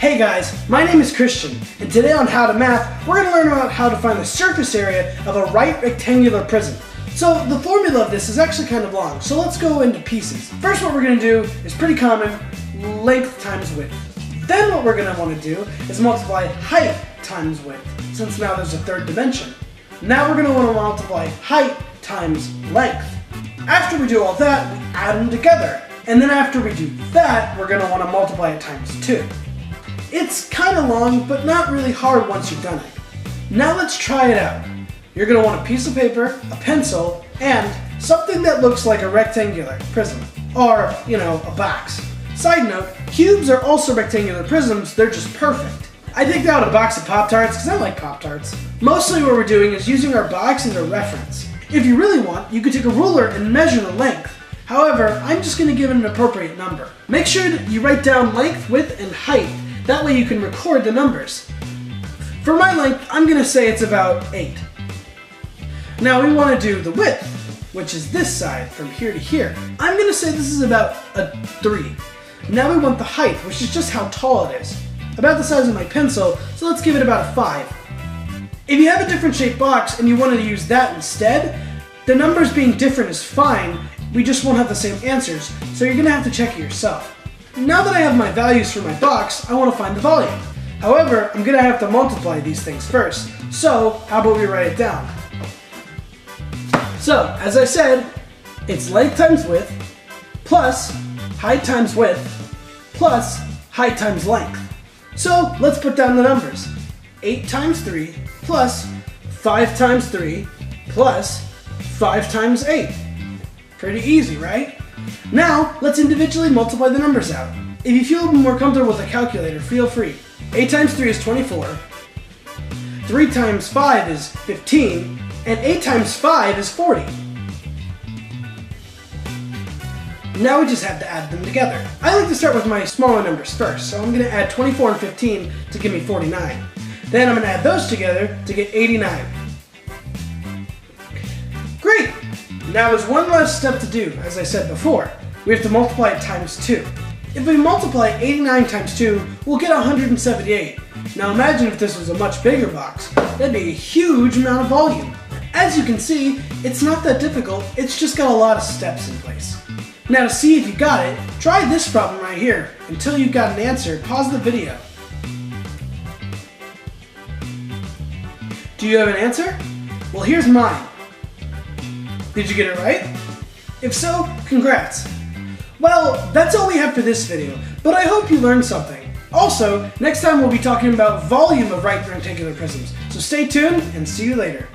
Hey guys, my name is Christian, and today on How to Math, we're going to learn about how to find the surface area of a right rectangular prism. So the formula of this is actually kind of long, so let's go into pieces. First, what we're going to do is pretty common, length times width. Then what we're going to want to do is multiply height times width, since now there's a third dimension. Now we're going to want to multiply height times length. After we do all that, we add them together. And then after we do that, we're going to want to multiply it times 2. It's kind of long, but not really hard once you've done it. Now let's try it out. You're going to want a piece of paper, a pencil, and something that looks like a rectangular prism. Or, a box. Side note, cubes are also rectangular prisms, they're just perfect. I picked out a box of Pop-Tarts because I like Pop-Tarts. Mostly what we're doing is using our box as a reference. If you really want, you could take a ruler and measure the length. However, I'm just going to give it an appropriate number. Make sure that you write down length, width, and height. That way you can record the numbers. For my length, I'm going to say it's about 8. Now we want to do the width, which is this side from here to here. I'm going to say this is about a 3. Now we want the height, which is just how tall it is. About the size of my pencil, so let's give it about a 5. If you have a different shaped box and you wanted to use that instead, the numbers being different is fine, we just won't have the same answers, so you're going to have to check it yourself. Now that I have my values for my box, I want to find the volume. However, I'm going to have to multiply these things first, so how about we write it down? So, as I said, it's length times width, plus height times width, plus height times length. So, let's put down the numbers. 8 times 3, plus 5 times 3, plus 5 times 8. Pretty easy, right? Now, let's individually multiply the numbers out. If you feel more comfortable with a calculator, feel free. 8 times 3 is 24, 3 times 5 is 15, and 8 times 5 is 40. Now we just have to add them together. I like to start with my smaller numbers first, so I'm going to add 24 and 15 to give me 49. Then I'm going to add those together to get 89. Great! Now there's one last step to do, as I said before. We have to multiply it times 2. If we multiply 89 times 2, we'll get 178. Now imagine if this was a much bigger box. That'd be a huge amount of volume. As you can see, it's not that difficult, it's just got a lot of steps in place. Now to see if you got it, try this problem right here. Until you've got an answer, pause the video. Do you have an answer? Well, here's mine. Did you get it right? If so, congrats. Well, that's all we have for this video, but I hope you learned something. Also, next time we'll be talking about volume of right rectangular prisms, so stay tuned and see you later.